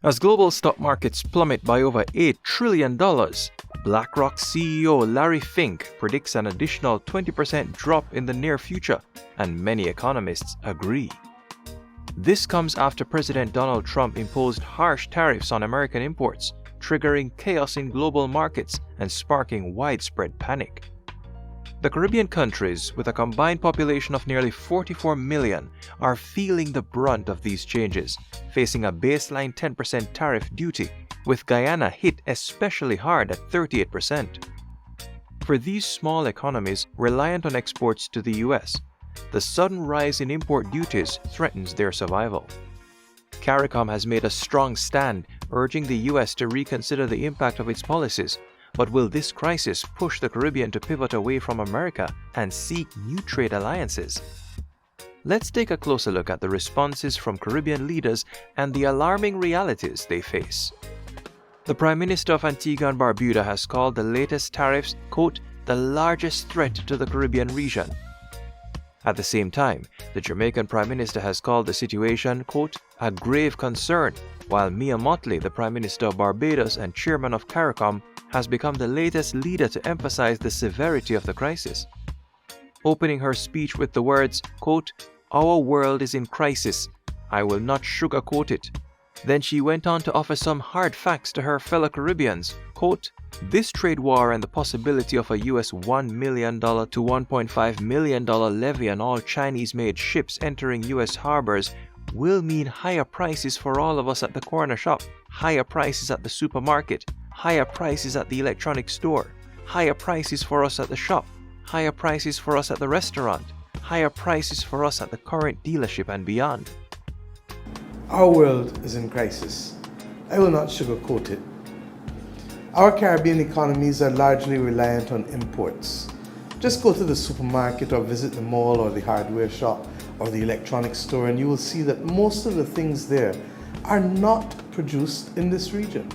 As global stock markets plummet by over $8 trillion, BlackRock CEO Larry Fink predicts an additional 20% drop in the near future, and many economists agree. This comes after President Donald Trump imposed harsh tariffs on American imports, triggering chaos in global markets and sparking widespread panic. The Caribbean countries, with a combined population of nearly 44 million, are feeling the brunt of these changes, facing a baseline 10% tariff duty, with Guyana hit especially hard at 38%. For these small economies reliant on exports to the US, the sudden rise in import duties threatens their survival. CARICOM has made a strong stand, urging the US to reconsider the impact of its policies. But will this crisis push the Caribbean to pivot away from America and seek new trade alliances? Let's take a closer look at the responses from Caribbean leaders and the alarming realities they face. The Prime Minister of Antigua and Barbuda has called the latest tariffs, quote, the largest threat to the Caribbean region. At the same time, the Jamaican Prime Minister has called the situation, quote, a grave concern, while Mottley, the Prime Minister of Barbados and Chairman of CARICOM, has become the latest leader to emphasize the severity of the crisis. Opening her speech with the words, quote, our world is in crisis. I will not sugarcoat it. Then she went on to offer some hard facts to her fellow Caribbeans, quote, this trade war and the possibility of a US $1 million to $1.5 million levy on all Chinese-made ships entering US harbors will mean higher prices for all of us at the corner shop, higher prices at the supermarket, higher prices at the electronics store, higher prices for us at the shop, higher prices for us at the restaurant, higher prices for us at the current dealership and beyond. Our world is in crisis. I will not sugarcoat it. Our Caribbean economies are largely reliant on imports. Just go to the supermarket or visit the mall or the hardware shop or the electronics store and you will see that most of the things there are not produced in this region.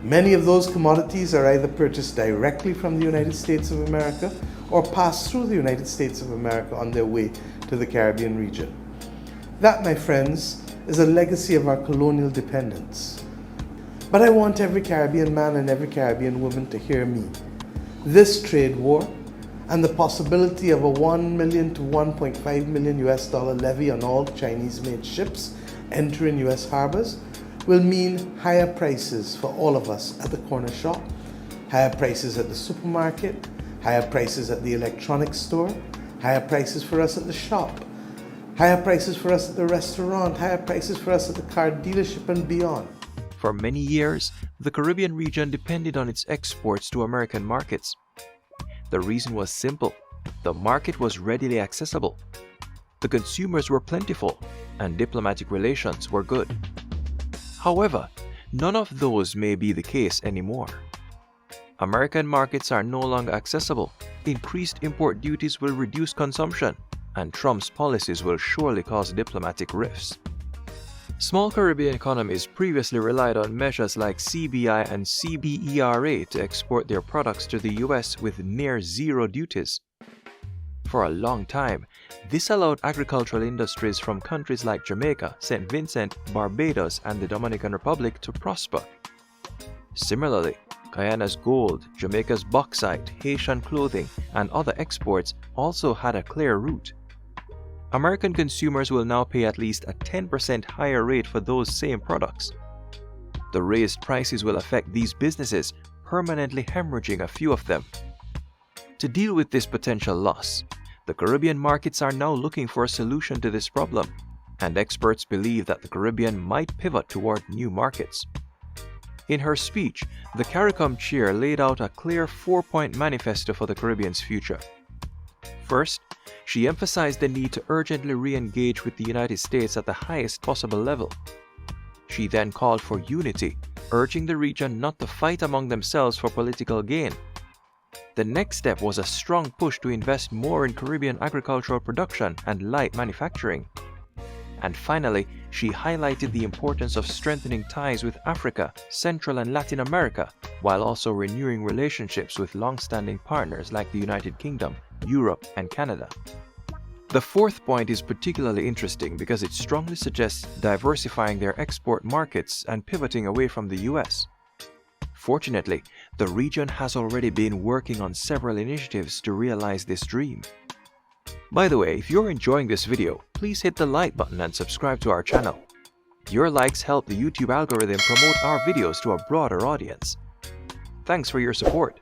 Many of those commodities are either purchased directly from the United States of America or pass through the United States of America on their way to the Caribbean region. That, my friends, is a legacy of our colonial dependence. But I want every Caribbean man and every Caribbean woman to hear me. This trade war and the possibility of a $1 million to $1.5 million levy on all Chinese-made ships entering US harbors will mean higher prices for all of us at the corner shop, higher prices at the supermarket, higher prices at the electronics store, higher prices for us at the shop, higher prices for us at the restaurant, higher prices for us at the car dealership and beyond. For many years, the Caribbean region depended on its exports to American markets. The reason was simple. The market was readily accessible. The consumers were plentiful, and diplomatic relations were good. However, none of those may be the case anymore. American markets are no longer accessible, increased import duties will reduce consumption, and Trump's policies will surely cause diplomatic rifts. Small Caribbean economies previously relied on measures like CBI and CBERA to export their products to the US with near zero duties. For a long time, this allowed agricultural industries from countries like Jamaica, St. Vincent, Barbados, and the Dominican Republic to prosper. Similarly, Guyana's gold, Jamaica's bauxite, Haitian clothing, and other exports also had a clear route. American consumers will now pay at least a 10% higher rate for those same products. The raised prices will affect these businesses, permanently hemorrhaging a few of them. To deal with this potential loss, the Caribbean markets are now looking for a solution to this problem, and experts believe that the Caribbean might pivot toward new markets. In her speech, the CARICOM chair laid out a clear 4-point manifesto for the Caribbean's future. First, she emphasized the need to urgently re-engage with the United States at the highest possible level. She then called for unity, urging the region not to fight among themselves for political gain. The next step was a strong push to invest more in Caribbean agricultural production and light manufacturing. And finally, she highlighted the importance of strengthening ties with Africa, Central and Latin America, while also renewing relationships with long-standing partners like the United Kingdom, Europe, and Canada. The fourth point is particularly interesting because it strongly suggests diversifying their export markets and pivoting away from the US. Fortunately, the region has already been working on several initiatives to realize this dream. By the way, if you're enjoying this video, please hit the like button and subscribe to our channel. Your likes help the YouTube algorithm promote our videos to a broader audience. Thanks for your support.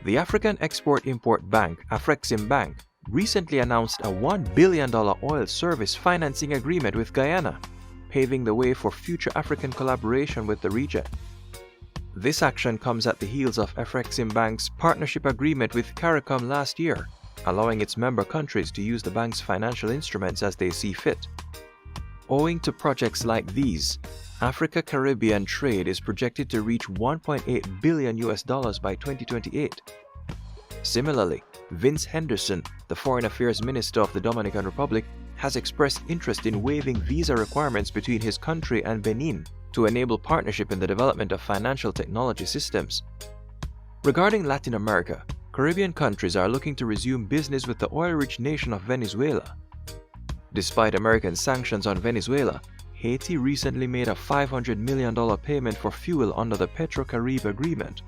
The African Export-Import Bank, Afreximbank, recently announced a $1 billion oil service financing agreement with Guyana, paving the way for future African collaboration with the region. This action comes at the heels of Afreximbank's partnership agreement with CARICOM last year, allowing its member countries to use the bank's financial instruments as they see fit. Owing to projects like these, Africa-Caribbean trade is projected to reach $1.8 billion by 2028. Similarly, Vince Henderson, the Foreign Affairs Minister of the Dominican Republic, has expressed interest in waiving visa requirements between his country and Benin to enable partnership in the development of financial technology systems. Regarding Latin America, Caribbean countries are looking to resume business with the oil-rich nation of Venezuela. Despite American sanctions on Venezuela, Haiti recently made a $500 million payment for fuel under the Petro-Caribe agreement.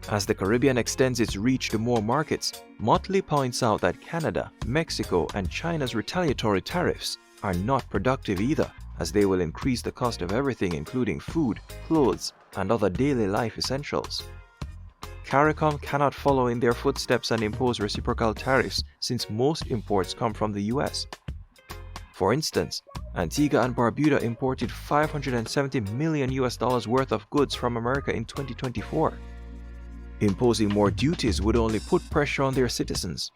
As the Caribbean extends its reach to more markets, Mottley points out that Canada, Mexico, and China's retaliatory tariffs are not productive either, as they will increase the cost of everything including food, clothes, and other daily life essentials. CARICOM cannot follow in their footsteps and impose reciprocal tariffs since most imports come from the US. For instance, Antigua and Barbados imported $570 million worth of goods from America in 2024. Imposing more duties would only put pressure on their citizens.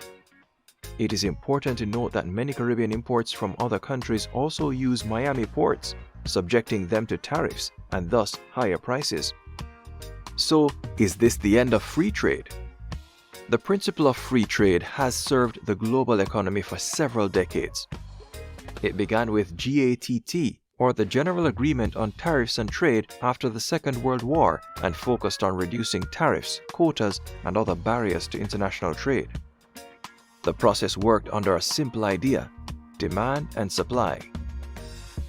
It is important to note that many Caribbean imports from other countries also use Miami ports, subjecting them to tariffs and thus higher prices. So, is this the end of free trade? The principle of free trade has served the global economy for several decades. It began with GATT, or the General Agreement on Tariffs and Trade after the Second World War, and focused on reducing tariffs, quotas, and other barriers to international trade. The process worked under a simple idea: demand and supply.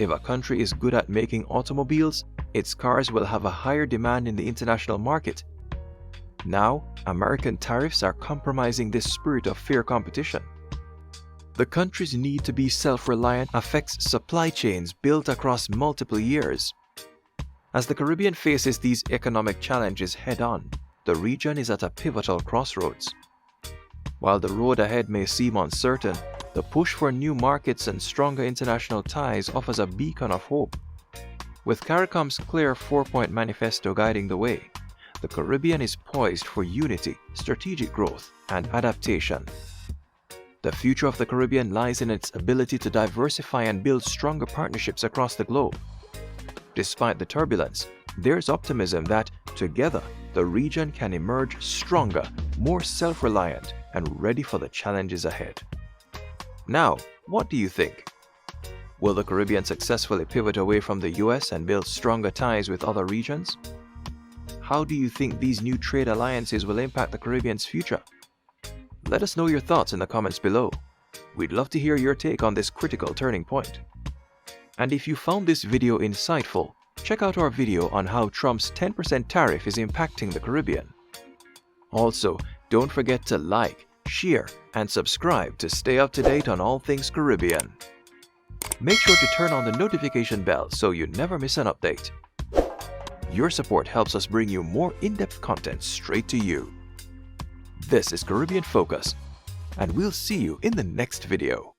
If a country is good at making automobiles, its cars will have a higher demand in the international market. Now, American tariffs are compromising this spirit of fair competition. The country's need to be self-reliant affects supply chains built across multiple years. As the Caribbean faces these economic challenges head-on, the region is at a pivotal crossroads. While the road ahead may seem uncertain, the push for new markets and stronger international ties offers a beacon of hope. With CARICOM's clear 4-point manifesto guiding the way, the Caribbean is poised for unity, strategic growth, and adaptation. The future of the Caribbean lies in its ability to diversify and build stronger partnerships across the globe. Despite the turbulence, there's optimism that, together, the region can emerge stronger, more self-reliant, and ready for the challenges ahead. Now, what do you think? Will the Caribbean successfully pivot away from the US and build stronger ties with other regions? How do you think these new trade alliances will impact the Caribbean's future? Let us know your thoughts in the comments below. We'd love to hear your take on this critical turning point. And if you found this video insightful, check out our video on how Trump's 10% tariff is impacting the Caribbean. Also, don't forget to like, share, and subscribe to stay up to date on all things Caribbean. Make sure to turn on the notification bell so you never miss an update. Your support helps us bring you more in-depth content straight to you. This is Caribbean Focus, and we'll see you in the next video.